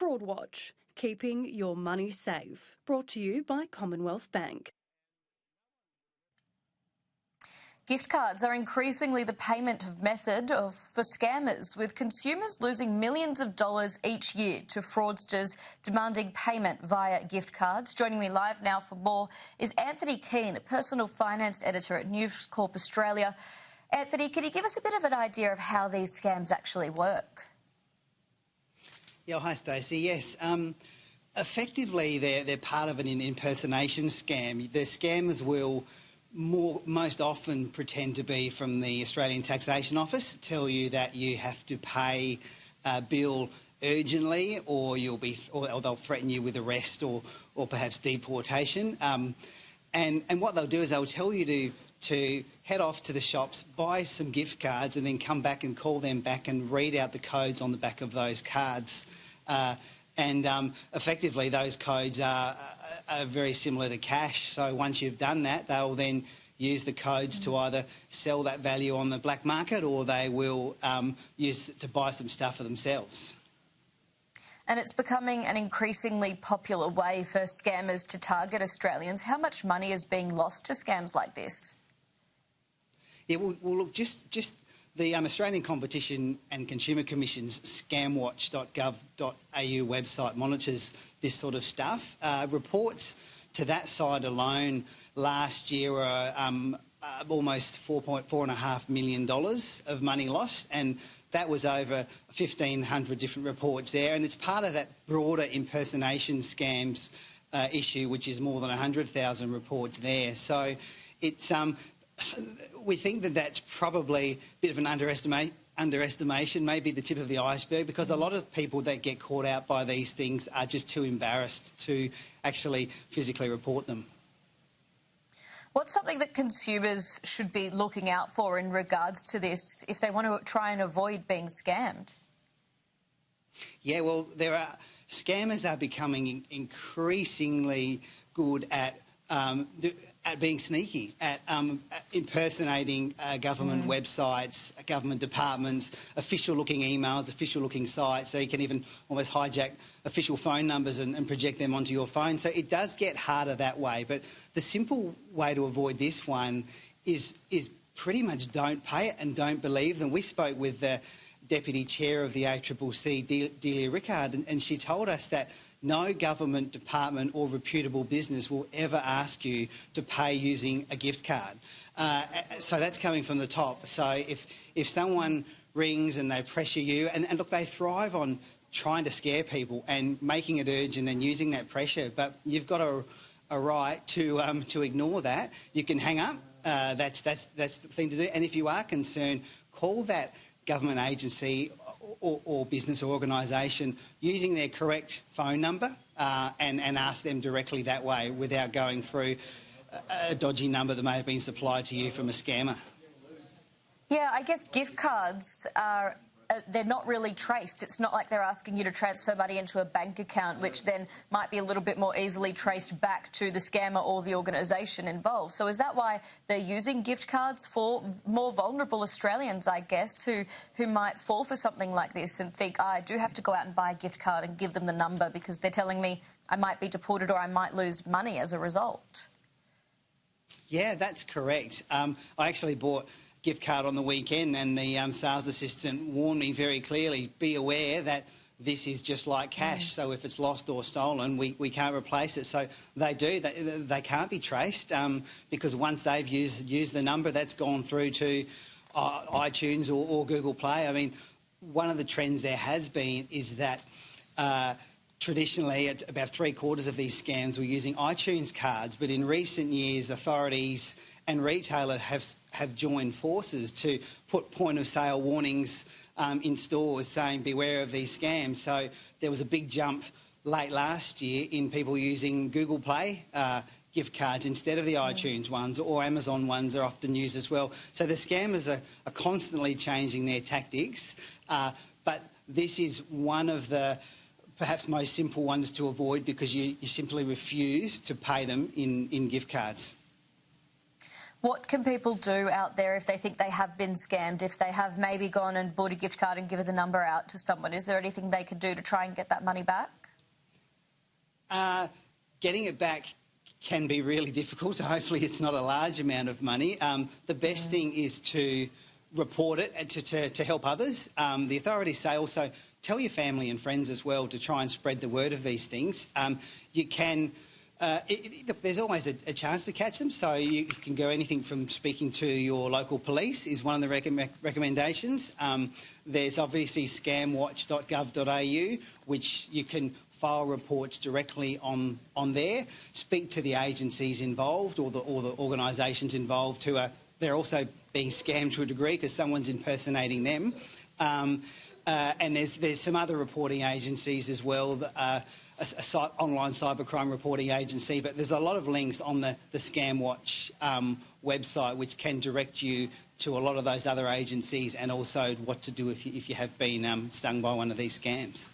Fraud Watch, keeping your money safe. Brought to you by Commonwealth Bank. Gift cards are increasingly the payment method for scammers, with consumers losing millions of dollars each year to fraudsters demanding payment via gift cards. Joining me live now for more is Anthony Keane, a personal finance editor at News Corp Australia. Anthony, can you give us a bit of an idea of how these scams actually work? Yeah, hi Stacey. Yes, effectively they're part of an impersonation scam. The scammers will most often pretend to be from the Australian Taxation Office, tell you that you have to pay a bill urgently, or they'll threaten you with arrest or perhaps deportation. And what they'll do is they'll tell you to head off to the shops, buy some gift cards, and then come back and call them back and read out the codes on the back of those cards. Effectively, those codes are very similar to cash. So once you've done that, they'll then use the codes to either sell that value on the black market, or they will use it to buy some stuff for themselves. And it's becoming an increasingly popular way for scammers to target Australians. How much money is being lost to scams like this? Yeah, well look, just the Australian Competition and Consumer Commission's scamwatch.gov.au website monitors this sort of stuff. Reports to that side alone last year were almost $4.5 million of money lost, and that was over 1,500 different reports there, and it's part of that broader impersonation scams issue, which is more than 100,000 reports there. So it's we think that that's probably a bit of an underestimation, maybe the tip of the iceberg, because a lot of people that get caught out by these things are just too embarrassed to actually physically report them. What's something that consumers should be looking out for in regards to this if they want to try and avoid being scammed? Yeah, well, scammers are becoming increasingly good at being sneaky, at impersonating government websites, government departments, official-looking emails, official-looking sites, so you can even almost hijack official phone numbers and project them onto your phone. So it does get harder that way, but the simple way to avoid this one is pretty much don't pay it and don't believe them. We spoke with the Deputy Chair of the ACCC, Delia Rickard, and she told us that no government department or reputable business will ever ask you to pay using a gift card. So that's coming from the top. So if someone rings and they pressure you, and look, they thrive on trying to scare people and making it urgent and using that pressure, but you've got a right to ignore that. You can hang up. That's the thing to do. And if you are concerned, call that government agency or business or organisation using their correct phone number and ask them directly that way without going through a dodgy number that may have been supplied to you from a scammer. Yeah, I guess gift cards are they're not really traced. It's not like they're asking you to transfer money into a bank account, which then might be a little bit more easily traced back to the scammer or the organisation involved. So is that why they're using gift cards for more vulnerable Australians, I guess, who might fall for something like this and think, I do have to go out and buy a gift card and give them the number because they're telling me I might be deported or I might lose money as a result? Yeah, that's correct. I actually bought gift card on the weekend, and the sales assistant warned me very clearly, be aware that this is just like cash, so if it's lost or stolen, we can't replace it. So they do. They can't be traced because once they've used the number, that's gone through to iTunes or Google Play. I mean, one of the trends there has been is that traditionally about 3/4 of these scams were using iTunes cards, but in recent years authorities and retailers have joined forces to put point-of-sale warnings in stores saying beware of these scams. So there was a big jump late last year in people using Google Play gift cards instead of the iTunes ones, or Amazon ones are often used as well. So the scammers are constantly changing their tactics, but this is one of the perhaps most simple ones to avoid because you simply refuse to pay them in gift cards. What can people do out there if they think they have been scammed, if they have maybe gone and bought a gift card and given the number out to someone? Is there anything they could do to try and get that money back? Getting it back can be really difficult. Hopefully it's not a large amount of money. The best thing is to report it and to help others. The authorities say also tell your family and friends as well to try and spread the word of these things. You can... look, there's always a chance to catch them, so you can go anything from speaking to your local police is one of the recommendations. There's obviously scamwatch.gov.au, which you can file reports directly on there. Speak to the agencies involved or the organisations involved who are they're also being scammed to a degree because someone's impersonating them. And there's some other reporting agencies as well that online cybercrime reporting agency, but there's a lot of links on the Scam Watch website which can direct you to a lot of those other agencies and also what to do if you have been stung by one of these scams.